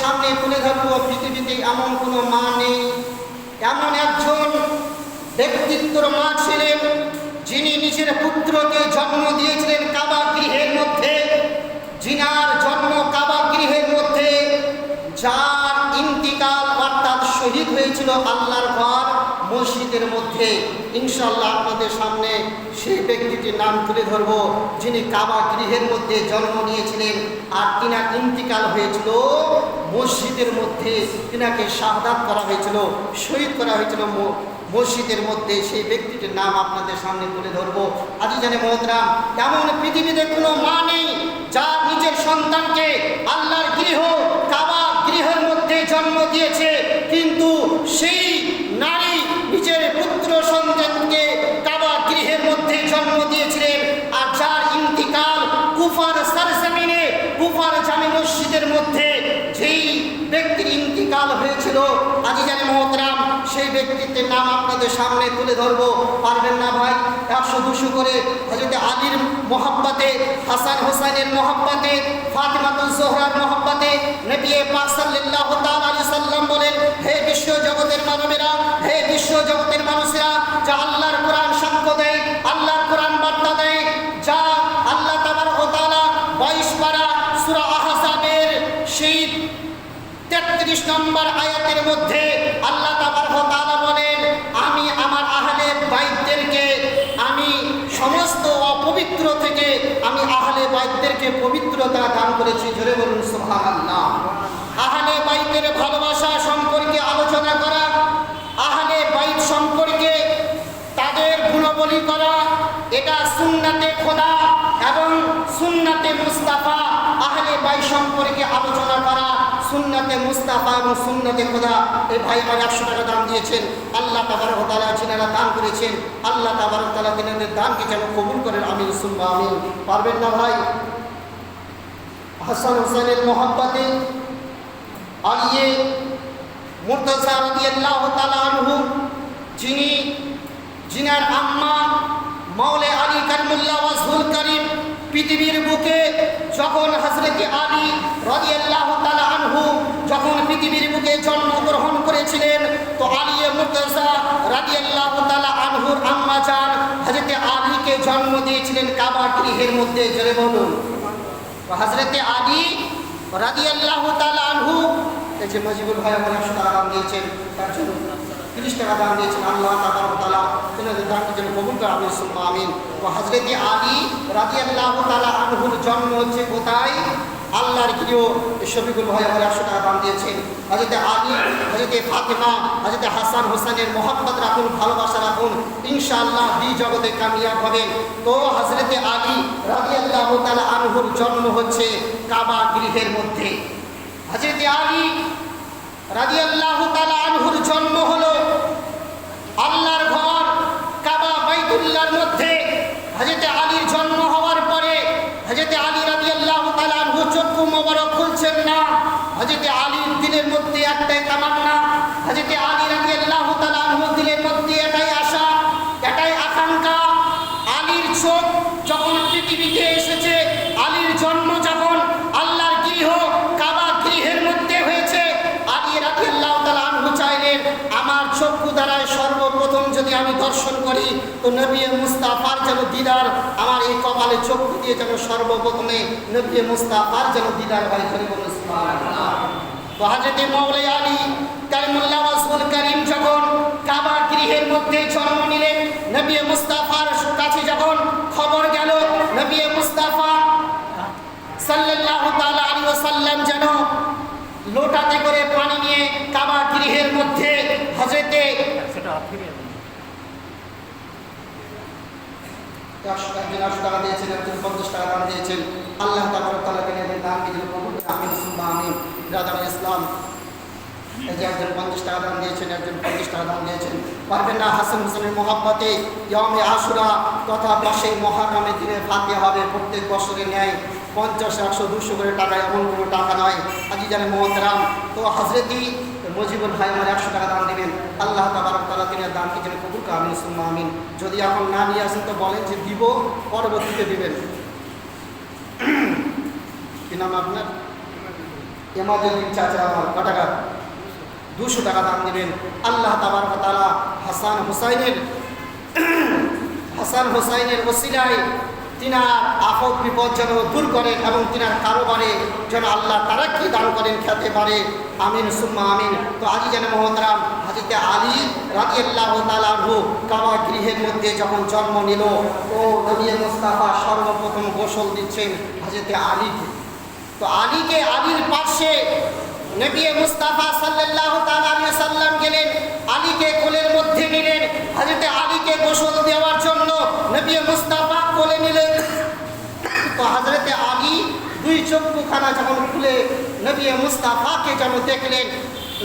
সামনে তুলে ধরবো। পৃথিবীতে এমন কোনো মা নেই, এমন একজন ব্যক্তিত্বর মা ছিলেন যিনি নিজের পুত্রকে জন্ম দিয়েছিলেন কাবা গৃহের মধ্যে, যিনার জন্ম কাবা গৃহের মধ্যে, যার ইন্তিকাল অর্থাৎ শহীদ হয়েছিল আল্লাহর ঘর মসজিদের মধ্যে। ইনশাআল্লাহ আপনাদের সামনে সেই ব্যক্তিটির নাম তুলে ধরব যিনি কাবা গৃহের মধ্যে জন্ম নিয়েছিলেন আর তিনার ইন্তিকাল হয়েছিল মসজিদের মধ্যে, তিনাকে শাহাদাত করা হয়েছিল, শহীদ করা হয়েছিল মসজিদের মধ্যে। সেই ব্যক্তিটির নাম আপনাদের সামনে তুলে ধরবো। আজিজানে মোহতরাম, এমন পৃথিবীতে কোনো মা নেই যার নিজের সন্তানকে আল্লাহর গৃহ কাবা গৃহের মধ্যে জন্ম দিয়েছে, কিন্তু সেই নারী নিজের পুত্র সন্তানকে কাবা গৃহের মধ্যে জন্ম দিয়েছিলেন আর যার ইন্তিকাল কুফার সরজমিনে কুফার জামে মসজিদের মধ্যে যেই ব্যক্তির ইন্তিকাল হয়েছিল, আজিজানে মোহতরাম, সেই ব্যক্তিত্বের নাম আপনাদের সামনে তুলে ধরবো। পারবেন না ভাই? 100-200 করে হযরত আলীর মোহাব্বতে, হাসান হোসেনের মোহাব্বতে, ফাতিমাতুজ জোহরার মোহাব্বতে নবী পাক সাল্লাল্লাহু তাআলা আলাইহি সাল্লাম বলেন, হে বিশ্ব জগতের মানবেরা, হে বিশ্ব জগতের মানুষেরা, যা আল্লাহর কোরআন সাক্ষ্য দেয়, আল্লাহর কোরআন বার্তা দেয়, যা আল্লাহ তাবারক ওয়া তাআলা 22 পারা সূরা আহজাবের সেই 33 নম্বর আয়াতের মধ্যে আল্লাহ তাবারক ওয়া তাআলা বলেন, আমি আমার আহলে বাইতদেরকে, আমি সমস্ত অপবিত্র থেকে আমি আহলে বাইতদেরকে পবিত্রতা দান করেছি। জোরে বলুন সুবহানাল্লাহ। আহলে বাইতের ভালোবাসা সম্পর্কে আলোচনা করা, আহলে বাইত সম্পর্কে তাদের গুণাবলী করা, এটা সুন্নাতে খোদা এবং সুন্নাতে মুস্তাফা। আহলে বাইত সম্পর্কে আলোচনা করা, সুন্নাতে মুস্তাফা এবং সুন্নাতে খোদা। এই ভাই আমার 100 টাকা দান দিয়েছেন, আল্লাহ তাবারক ওয়া তাআলা যিনারা দান করেছেন, আল্লাহ তাবারক ওয়া তাআলা তিনাদের দানকে যেন কবুল করেন। আমিন সুম্মা আমিন। পারবেন না ভাই? হাসান হোসেনের মোহাব্বতে আলিয়ে মুর্তজা রাদিয়াল্লাহু তাআলা আনহু, যিনার আম্মা মাওলা আলী কারিমুল্লাহ ওয়াজহুল করিম পৃথিবীর বুকে যখন হযরত আলী রাদিয়াল্লাহু তাআলা আনহু যখন পৃথিবীর বুকে জন্মগ্রহণ করেছিলেন, তো আলিয়ে মুর্তজা রাদিয়াল্লাহু তাআলা আনহুর আম্মা জান হযরত আলীকে জন্ম দিয়েছিলেন কাবা গৃহের মধ্যে। জোরে বলুন। তো হযরত আলী রাদিয়াল্লাহু তাআলা আনহু, এই যে মজিবুল ভাই আমার 100 টাকা দান দিয়েছেন, তার জন্য 30 টাকা দান দিয়েছেন, আল্লাহ তাবারক ওয়া তাআলা তিনাদের দানকে যেন কবুল করে। আমিন সুম্মা আমিন। তো হযরত আলী রাদিয়াল্লাহু তাআলা আনহুর জন্ম হচ্ছে কোথায়? আল্লাহর প্রিয় শফিকুল ভাই আমার 100 টাকা দান দিয়েছেন। হযরত আলী, হযরত ফাতেমা, হযরত হাসান হোসেনের মোহাব্বত রাখুন, ভালোবাসা রাখুন, ইনশাআল্লাহ দুই জগতে কামিয়াব হবেন। তো হযরত আলী রাদিয়াল্লাহু তাআলা আনহুর জন্ম হচ্ছে কাবা গৃহের মধ্যে। হযরত আলী রাদিয়াল্লাহু তাআলা আনহুর জন্ম হলো আল্লাহর ঘর কাবা বাইতুল্লাহর মধ্যে। হযরত আলীর জন্ম হওয়ার পরে হযরত আলী রাদিয়াল্লাহু তাআলা আনহু চক্ষু মোবারক খুলছেন না। হযরত আলীর দিলের মধ্যে একটাই তামান্না, হযরত আলী রাদিয়াল্লাহু তাআলা আনহুর দিলের মধ্যে এটাই আশা, এটাই আকাঙ্ক্ষা, আলীর চোখ যখন পৃথিবীতে এসেছে, আলীর জন্ম যখন আল্লাহর গৃহ কাবা গৃহের মধ্যে হয়েছে, আলী রাদিয়াল্লাহু তাআলা আনহু চাইলেন আমার চক্ষু দ্বারায় সর্বপ্রথম যদি আমি দর্শন করি তো নবী মুস্তাফার যেন দিদার আমার এই কপালে চক্ষু দিয়ে যেন সর্বপ্রথমে নবী মুস্তাফার যেন দিদার হয়। করে বলুন সুবহানাল্লাহ। তো হযরত মাওলা আলী কারিমুল্লাহ ওয়াজহুল করিম যখন কাবা গৃহের মধ্যে জন্ম নিলেন, নবী মুস্তাফার কাছে যখন খবর গেল, নবী মুস্তাফা সাল্লাল্লাহু তাআলা আলাইহি ওয়াসাল্লাম যেন লোটাতে করে পানি নিয়ে কাবা গৃহের মধ্যে হযরতে 100 টাকা দিয়েছেন, 50 টাকা দান দিয়েছেন, আল্লাহ তাবারক ওয়া তাআলা তিনাদের দানকে যেন কবুল করে। আমিন সুম্মা আমিন। ব্রাদার ইসলাম, এই যে একজন 50 টাকা দান দিয়েছেন, একজন 50 টাকা দান দিয়েছেন। পারবেন না? হাসান হোসেনের মোহাব্বতে ইয়ামে আশুরা তথা 10 মুহররমের দিনে ফাতিহা হবে প্রত্যেক বছরের ন্যায় 50, 100, 200 করে টাকা, এমন কোনো টাকা নয়। আজিজানে মোহতারাম, তো হযরতি মজিবুল ভাই আমার 100 টাকা দান দিবেন, আল্লাহ তাবারক ওয়া তাআলা তিনার দানকে যেন কবুল করে। আমিন সুম্মা আমিন। যদি এখন না নিয়ে আসেন তো বলেন যে দিব, পরবর্তীতে দিবেন। কি নাম আপনার? এমাজুদ্দিন চাচা আমার ক টাকা? 200 টাকা দান দিবেন। আল্লাহ তাবারক ওয়া তাআলা হাসান হোসাইনের ওসিলায় তিনার আপদ বিপদ যেন দূর করেন এবং তিনার কারোবারে যেন আল্লাহ তারা কি দান করেন খেতে পারে। আমিন সুম্মা আমিন। তো আজিজান মুহতারাম, হযরত আলী রাদিয়াল্লাহু তাআলা আনহু কাবা গৃহের মধ্যে যখন জন্ম নিল, ও নবী মুস্তাফা সর্বপ্রথম গোসল দিচ্ছেন হযরত আলীকে। তো আলীর পাশে নবী মুস্তাফা সাল্লাল্লাহু তাআলা আলাইহি সাল্লাম গেলেন, আলীকে কোলের মধ্যে নিলেন। হযরত আলীকে গোসল দেওয়ার জন্য নবী মুস্তাফা কোলে নিলেন। তো হযরত আলী দুই চক্ষুখানা যখন খুলে নবী মুস্তাফাকে যখন দেখলেন,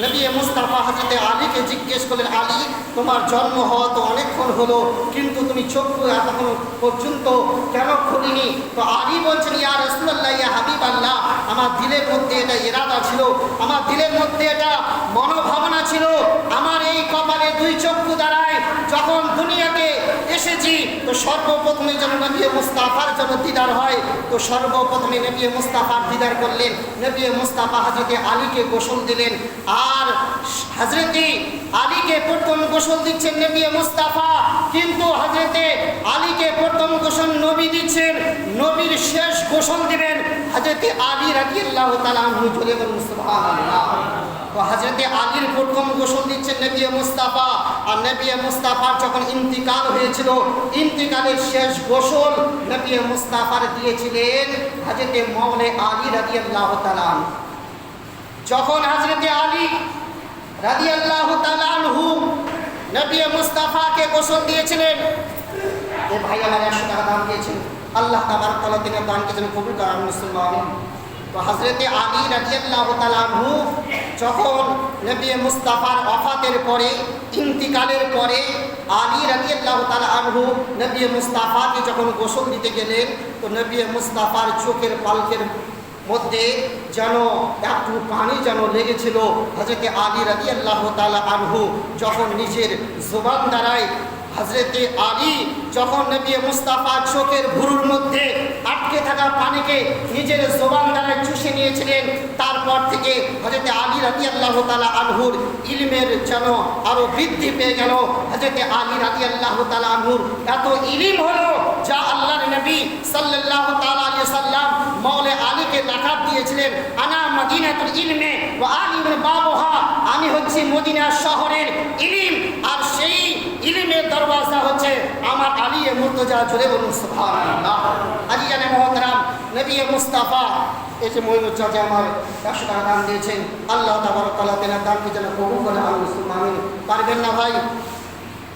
নবী মুস্তাফা হযরত আলীকে জিজ্ঞেস করলেন, আলী তোমার জন্ম হওয়া তো অনেকক্ষণ হলো, কিন্তু তুমি চক্ষু এতক্ষণ পর্যন্ত কেন খুলিনি? তো আলী বলছেন, ইয়া রাসূলুল্লাহ, ইয়া হাবিবাল্লাহ, আমার দিলের মধ্যে এটা ইরাদা ছিল, আমার দিলের মধ্যে এটা মনোভাবনা ছিল, আমার এই কপালে দুই চক্ষু দ্বারায় যখন দুনিয়াতে এসেছি, তো সর্বপ্রথমে যেন নবী মুস্তাফার জন্য দিদার হয়। তো সর্বপ্রথমে নবী মুস্তাফার দিদার করলেন। নবী মুস্তাফা হযরত আলীকে গোসল দিলেন। আর হযরত আলীকে প্রথম গোসল দিচ্ছেন নবী মুস্তাফা, কিন্তু হযরত আলীকে প্রথম গোসল নবী দিচ্ছেন, নবীর শেষ গোসল দিবেন হযরত আলী রাদিয়াল্লাহু তাআলা আনহু। জোরে বলুন সুবহানাল্লাহ। তো হযরত আলীর প্রথম গোসল দিচ্ছেন নবী মুস্তাফা। আর নবী মুস্তাফার যখন ইন্তিকাল হয়েছিল, ইন্তিকালের শেষ গোসল নবী মুস্তাফার দিয়েছিলেন হযরত মাওলা আলী রাদিয়াল্লাহু তাআলা আনহু। যখন হযরত আলী রাদিয়াল্লাহু তাআলা আনহু নবী মুস্তাফাকে গোসল দিয়েছিলেন, এ ভাই আমার 100 টাকা দান দিয়েছেন, আল্লাহ তাবারক তাআলা তিনার দানকে যেন কবুল করেন মুসলমান। তো হযরত আলী রাদিয়াল্লাহু তাআলা আনহু যখন নবী মুস্তাফার ওফাতের পরে, ইন্তিকালের পরে, আলী রাদিয়াল্লাহু তাআলা আনহু নবী মুস্তাফাকে যখন গোসল দিতে গেলেন, তো নবী মুস্তাফার চোখের পালকের মধ্যে যেন একটু পানি যেন লেগেছিল। হযরত আলী রাদিয়াল্লাহু তাআলা আনহু যখন নিজের জবান দ্বারায় হযরত আলী যখন নবী মুস্তাফা চোখের ভুরুর মধ্যে আটকে থাকা পানিকে নিজের জবান দ্বারায় চুষে নিয়েছিলেন, তারপর থেকে হযরত আলী রাদিয়াল্লাহু তাআলা আনহুর ইলমের যেন আরো বৃদ্ধি পেয়ে গেল। হযরত আলী রাদিয়াল্লাহু তাআলা আনহুর এত ইলম হলো, যা আল্লাহর নবী সাল্লাল্লাহু তাআলা আলাইহি সাল্লাম মাওলা আলীকে লাকাব দিয়েছিলেন, আনা মদিনাতুল ইলমে ওয়া আলিমুল বাবুহা, আমি হচ্ছি মদিনা শহরের ইলম, আর সেই ইলমের দরওয়াজা হচ্ছে আমার আলী মুর্তজা। জোরে বলুন সুবহানাল্লাহ। আজিজান মুহতারাম, নবী মুস্তাফা এই যে মইনুল চাচা আমার 100 টাকা দান দিয়েছেন, আল্লাহ তাবারক তাআলা তেনার দানকে যেন কবুল করে। আমিন। পারবেন না ভাই?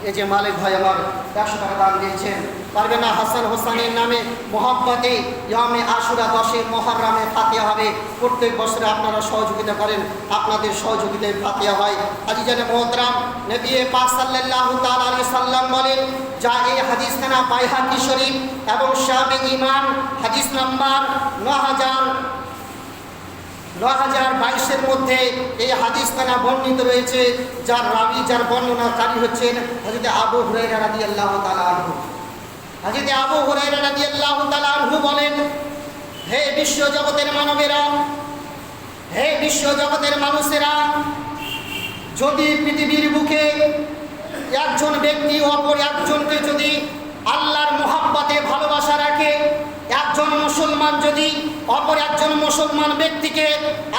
এই যে মালিক ভাই আমার 100 টাকা দান দিয়েছেন, পারবেন না? হাসান হোসেনের নামে মোহাব্বতে ইয়ামে আশুরা 10 মুহররমে ফাতিহা হবে। প্রত্যেক বছরে আপনারা সহযোগিতা করেন, আপনাদের সহযোগিতায় ফাতিহা হয়। আজিজানে মুহতারাম, নবী পাক সাল্লাল্লাহু তাআলা আলাইহি সাল্লাম বলেন, যা এই হাদিস খানা বাইহাকি শরীফ এবং শাবে ঈমান হাদিস নাম্বার 9022 মধ্যে এই হাদিস খানা বর্ণিত রয়েছে, যার রাবি, যার বর্ণনাকারী হচ্ছেন হযরত আবু হুরায়রা রাদিয়াল্লাহু তাআলা আনহু। হযরত আবু হুরায়রা রাদিয়াল্লাহু তাআলা আনহু বলেন, হে বিশ্ব জগতের মানবেরা, হে বিশ্ব জগতের মানুষেরা, যদি পৃথিবীর বুকে একজন ব্যক্তি অপর একজনকে যদি আল্লাহর মোহাব্বতে ভালোবাসা রাখে, একজন মুসলমান যদি অপর একজন মুসলমান ব্যক্তিকে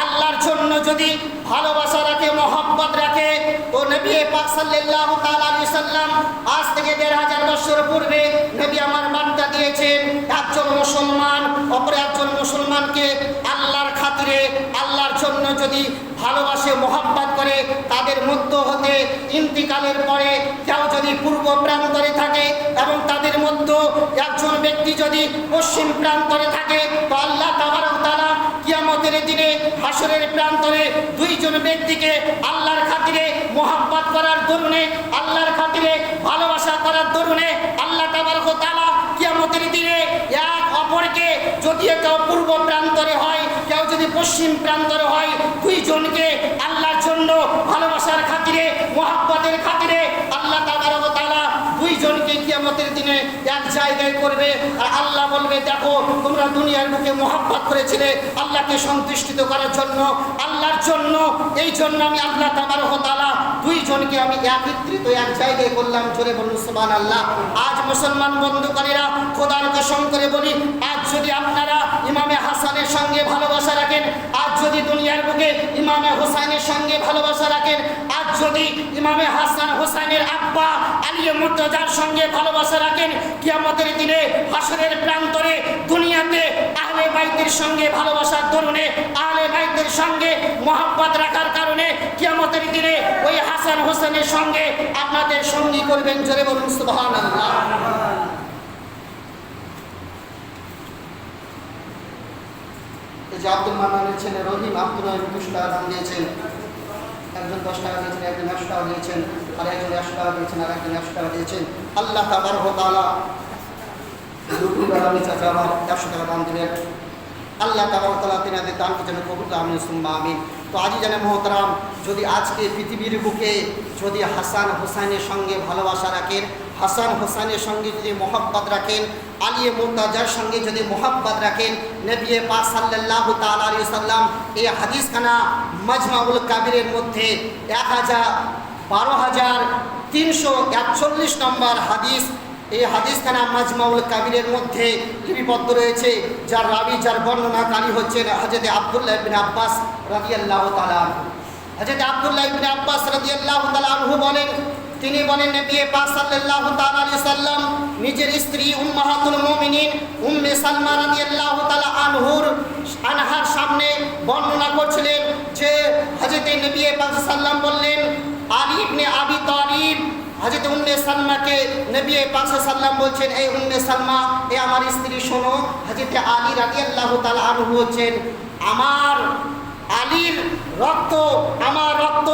আল্লাহর জন্য যদি ভালোবাসা রাখে, মোহাব্বত রাখে, তো নবী পাক সাল্লাল্লাহু তাআলা আলাইহি সাল্লাম আজ থেকে 1500 বছর পূর্বে নবী আমার বার্তা দিয়েছেন, একজন মুসলমান অপর একজন মুসলমানকে আল্লাহর খাতিরে, আল্লাহর জন্য যদি ভালোবাসে, মোহাব্বত করে, তাদের মধ্য হতে ইন্তিকালের পরে কেউ যদি পূর্ব প্রান্তরে থাকে এবং তাদের মধ্যে একজন ব্যক্তি যদি পশ্চিম প্রান্তরে থাকে, তো আল্লাহ তাবারক তাআলা কিয়ামতের দিনে হাসরের প্রান্তরে দুইজন ব্যক্তিকে আল্লাহর খাতিরে মোহাব্বত করার দরুনে, আল্লাহর খাতিরে ভালোবাসা করার দরুনে আল্লাহ তাবারক তাআলা কিয়ামতের দিনে এক অপরকে, যদি কেউ পূর্ব প্রান্তরে হয়, কেউ যদি পশ্চিম প্রান্তরে হয়, দুইজনকে আল্লাহর জন্য ভালোবাসার খাতিরে, মোহাব্বতের খাতিরে আল্লাহ তাবারক তাআলা দুইজনকে কিয়ামতের দিনে এক জায়গায় করবে। আর আল্লাহ বলবে, দেখো তোমরা দুনিয়ার বুকে মোহাব্বত করেছিলে আল্লাহকে সন্তুষ্টিত করার জন্য, আল্লাহর জন্য, এই জন্য আমি আল্লাহ তাবারক ওয়া তাআলা দুইজনকে আমি একত্রিত এক জায়গায় করলাম। জোরে বলুন সুবহানাল্লাহ। আজ মুসলমান বন্ধুগণেরা, খোদার কসম করে বলি, আজ যদি আপনারা ইমামে হাসানের সঙ্গে ভালোবাসা রাখেন, আজ যদি দুনিয়ার বুকে ইমামে হোসাইনের সঙ্গে ভালোবাসা রাখেন, আজ যদি ইমামে হাসান হোসাইনের আব্বা আলী মুর্তজার সঙ্গে ভালোবাসা রাখেন, কিয়ামতের দিনে হাসরের প্রান্তরে দুনিয়াতে আহলে বাইতের সঙ্গে ভালোবাসার দরুনে, আহলে বাইতের সঙ্গে মোহাব্বত রাখার কারণে কিয়ামতের দিনে ওই হাসান হোসেনের সঙ্গে আপনাদের সঙ্গী করবেন। জোরে বলুন সুবহানাল্লাহ। এই যে আব্দুল মান্নানের ছেলে রহিম আব্দুল রহিম ২০ টাকা দাম দিয়েছেন, একজন ১০ টাকা দিয়েছেন, একজন ১০০ টাকা দিয়েছেন, আর একজন ১০০ টাকা দিয়েছেন, আর একজন ১০০ টাকা দিয়েছেন। আল্লাহ তাবারক ওয়া তাআলা দুপুরবেলা চাচা আমার ১০০ টাকা দাম দিলেন। আল্লাহ তাবারক ওয়া তাআলা তিনাদের দানকে যেন কবুল করে, আমিন সুম্মা আমিন। তো আজিজানে মোহতারাম, যদি আজকে পৃথিবীর বুকে যদি হাসান হোসাইনের সঙ্গে ভালোবাসা রাখেন, হাসান হোসাইনের সঙ্গে যদি মোহাব্বত রাখেন, আলী মুর্তজার সঙ্গে যদি মোহাব্বত রাখেন, নবী পাক সাল্লাল্লাহু তাআলা আলাইহি ওয়াসাল্লাম এই হাদিসখানা মাজমাউল কাবিরের মধ্যে ১২৩৪১ নম্বর হাদিস, এই হাদিসখানা মাজমাউল কাবিরের মধ্যে লিপিবদ্ধ রয়েছে, যার রাবি, যার বর্ণনাকারী হচ্ছেন হযরত আব্দুল্লাহ ইবনে আব্বাস রাদিয়াল্লাহু তাআলা আনহু। হযরত আব্দুল্লাহ ইবনে আব্বাস রাদিয়াল্লাহু তাআলা আনহু বলেন, তিনি বলেন নবী পাক সাল্লাল্লাহু তাআলা আলাইহি সাল্লাম নিজের স্ত্রী উম্মাহাতুল মুমিনিন উম্মে সালমা রাদিয়াল্লাহু তাআলা আনহার সামনে বর্ণনা করছিলেন যে হযরত নবী পাক সাল্লাম বললেন, আলী ইবনে আবি তালিব হযরত উম্মে সালমাকে নবী পাক সাল্লাম বলছেন, এই উম্মে সালমা, এ আমার স্ত্রী শোনো, হযরত আলী রাদিয়াল্লাহু তাআলা আনহু হচ্ছেন আমার আলীর রক্ত, আমার রক্ত,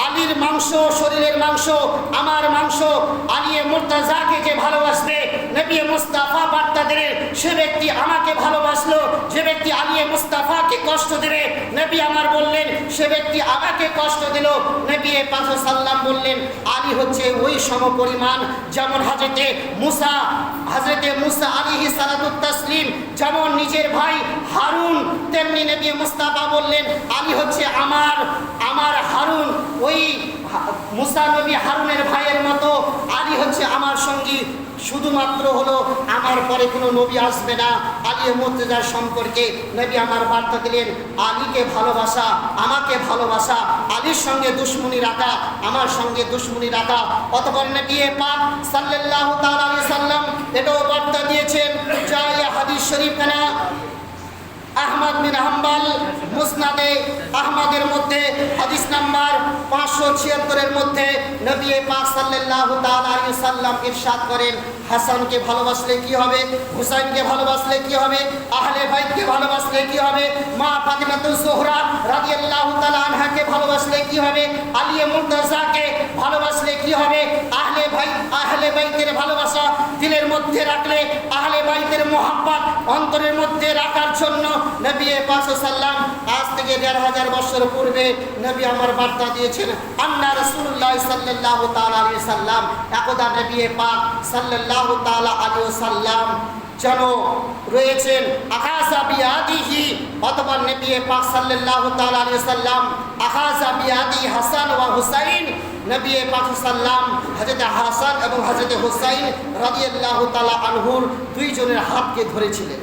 আলীর মাংস, শরীরের মাংস, আমার মাংস। আলী মুর্তজাকে যে ভালোবাসবে, নবী মুস্তাফা বার্তা দিলেন, সে ব্যক্তি আমাকে ভালোবাসলো। যে ব্যক্তি আলী মুস্তাফাকে কষ্ট দেবে, নবী আমার বললেন, সে ব্যক্তি আমাকে কষ্ট দিল। নবী পাক সাল্লাম বললেন, আলী হচ্ছে ওই সমপরিমাণ যেমন হযরতে মুসা আলাইহিস সালাতুত তাসলিম যেমন নিজের ভাই হারুন, তেমনি নবী মুস্তাফা বললেন, আলী হচ্ছে আমার হারুন, ওই মুসা নবী হারুনের ভাইয়ের মতো আলী হচ্ছে আমার সঙ্গী। শুধুমাত্র হলো আমার পরে কোনো নবী আসবে না। আলী মুর্তজার সম্পর্কে নবী আমার বার্তা দিলেন, আলীকে ভালোবাসা, আমাকে ভালোবাসা, আলীর সঙ্গে দুশমনি রাখা, আমার সঙ্গে দুশমনি রাখা। অতঃপর নবী পাক সাল্লাল্লাহু তাআলা আলাইহি সাল্লাম এটাও বার্তা দিয়েছেন, যা এই হাদিস শরীফ খানা আহমদ বিন হাম্বল মুসনাদে আহমদের মধ্যে হাদিস নাম্বার 576 এর মধ্যে নবী পাক সাল্লাল্লাহু তাআলা আলাইহি সাল্লাম ইরশাদ করেন, হাসানকে ভালোবাসলে কি হবে, হুসাইনকে ভালোবাসলে কি হবে, আহলে বাইতকে ভালোবাসলে কি হবে, মা ফাতিমাতুজ জোহরা রাদিয়াল্লাহু তাআলা আনহাকে ভালোবাসলে কি হবে, আলী মুর্তজাকে ভালোবাসলে কি হবে। আহলে বাইতের ভালোবাসা দিলের মধ্যে রাখলে, আহলে বাইতের মোহাব্বত অন্তরের মধ্যে রাখার জন্য নবী পাক সাল্লাম আজ থেকে ১৫০০ বছর পূর্বে নবী আমার বার্তা দিয়েছেন, আন্না রাসূলুল্লাহ সাল্লাল্লাহু তাআলা আলাইহি সাল্লাম, একদা নবী পাক সাল্লাল্লাহু তাআলা আলাইহি সাল্লাম যেন রয়েছেন আখাযা বিয়াদিহি, অথবা নবী পাক সাল্লাল্লাহু তাআলা আলাইহি সাল্লাম আখাযা বিয়াদি হাসান ওয়া হুসাইন, নবী পাক সাল্লাম হযরত হাসান এবং হযরত হুসাইন রাদিয়াল্লাহু তাআলা আনহুর দুইজনের হাতকে ধরেছিলেন।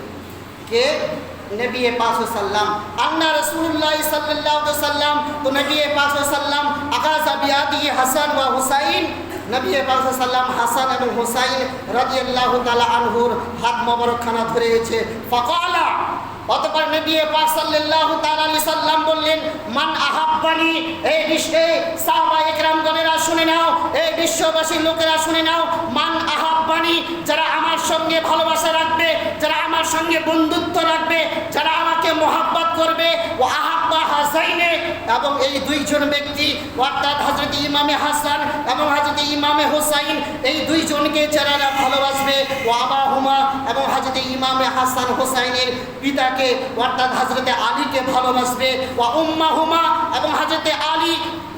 কে? নবী পাক সাল্লাম। আন্না রাসূলুল্লাহ সাল্লাল্লাহু আলাইহি সাল্লাম, তো নবী পাক সাল্লাম আখাযা বিয়াদি হাসান ওয়া হুসাইন, নবী পাক সাল্লাম হাসান এবং হুসাইন রাদিয়াল্লাহু তাআলা আনহুর হাত মোবারকখানা ধরেছে। ফাকালা, অতঃপর নবী পাক সাল্লাল্লাহু তাআলা আলাইহি সাল্লাম বললেন, মান আহাব্বানি, এই বিশ্বে সাহাবা একরামগণেরা শুনে নাও, এই বিশ্ববাসীর লোকেরা শুনে নাও, মান আহাব্বানি, যারা আমার সঙ্গে ভালোবাসা রাখবে, যারা আমার সঙ্গে বন্ধুত্ব রাখবে, যারা আমাকে মোহাব্বত করবে, ও আহাব্বা হাসাইনে, এবং এই দুইজন ব্যক্তি অর্থাৎ হযরত ইমামে হাসান এবং হযরত ইমামে হুসাইন, এই দুইজনকে যারা ভালোবাসবে, ও আবাহুমা, এবং হযরত ইমামে হাসান হুসাইনের পিতাকে অর্থাৎ হযরত আলীকে ভালোবাসবে, ও উম্মাহুমা, এবং হযরতে আলী,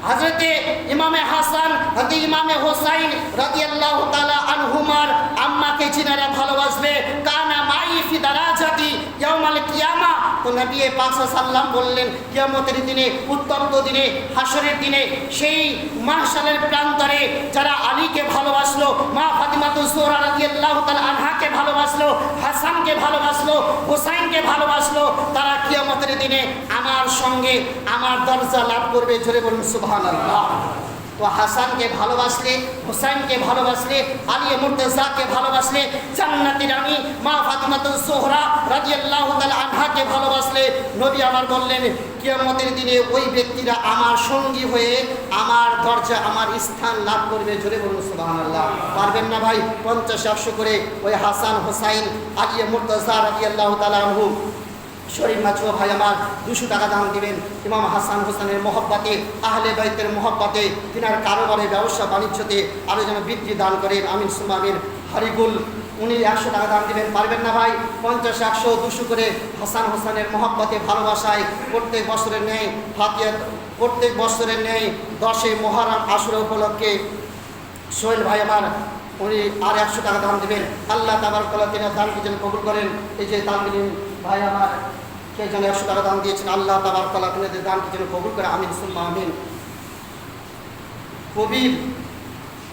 হযরতে ইমামে হাসান, হযরতে ইমামে হোসাইন রাদিয়াল্লাহু তাআলা আনহুমার আম্মাকে যিনারা ভালোবাসবে, কানা মাই ফি দারাজাতি ইয়াউমাল কিয়ামা। তো নবী পাক সাল্লাল্লাহু বললেন, কিয়ামতের দিনে, উত্তপ্ত দিনে, হাসরের দিনে, সেই মাহশারের প্রান্তরে যারা আলীকে ভালোবাসলো, মা ফাতিমাতুজ জোহরা রাদিয়াল্লাহু তাআলা আনহাকে ভালোবাসলো, হাসানকে ভালোবাসলো, হোসাইনকে ভালোবাসলো, তারা কিয়ামতের দিনে আমার সঙ্গে আমার দরজা লাভ করবে। জোরে বলুন সুবহানাল্লাহ। তো হাসানকে ভালোবাসলে, হোসাইনকে ভালোবাসলে, আলী মুর্তজাকে ভালোবাসলে, জান্নাতি রানী মা ফাতিমাতুজ জোহরা রাদিয়াল্লাহু তাআলা আনহাকে ভালোবাসলে, নবী আমার বললেন কিয়ামতের দিনে ওই ব্যক্তিরা আমার সঙ্গী হয়ে আমার দরজা, আমার স্থান লাভ করবে। জোরে বলুন সুবহানাল্লাহ। পারবেন না ভাই? 50-100 করে ওই হাসান, হোসাইন, আলী মুর্তজা রাদিয়াল্লাহু তাআলা আনহু শরীফ মাছুয়া ভাই আমার 200 টাকা দান দিবেন। ইমাম হাসান হোসেনের মহব্বতে, আহলে বাইতের মহব্বতে, তিনার কারোবারে, ব্যবসা বাণিজ্যতে আরও যেন বৃদ্ধি দান করেন। আমিন সুম্মা আমিন। হরিগুল উনি 100 টাকা দান দিবেন। পারবেন না ভাই? 50-100-200 করে হাসান হোসেনের মহব্বতে, ভালোবাসায় প্রত্যেক বছরের ন্যায় ফাতিহা, প্রত্যেক বছরের ন্যায় 10 মুহররম আশুরা উপলক্ষে সোহেল ভাই আমার উনি আর 100 টাকা দান দিবেন। আল্লাহ তাবারক ওয়া তাআলা তিনার দানকে যেন কবুল করেন। এই যে দানগুলি ভাই আমার সেই জন্য 100 টাকা দান দিয়েছেন, আল্লাহ তাবারক ওয়া তাআলা তিনাদের দানকে যেন কবুল করে। আমিন সুম্মা আমিন।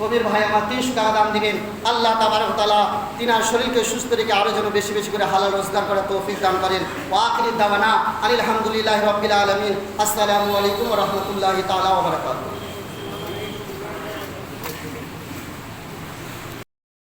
কবির ভাই আমার 300 টাকা দান দিবেন। আল্লাহ তাবারক ওয়া তাআলা তিনার শরীরকে সুস্থ রেখে আরও যেন বেশি বেশি করে হালাল রোজগার করার তৌফিক দান করেন। ওয়া আখিরু দাওয়ানা আলহামদুলিল্লাহি রাব্বিল আলামিন। আসসালামু আলাইকুম ওয়া রাহমাতুল্লাহি তাআলা ওয়া বারাকাতুহু।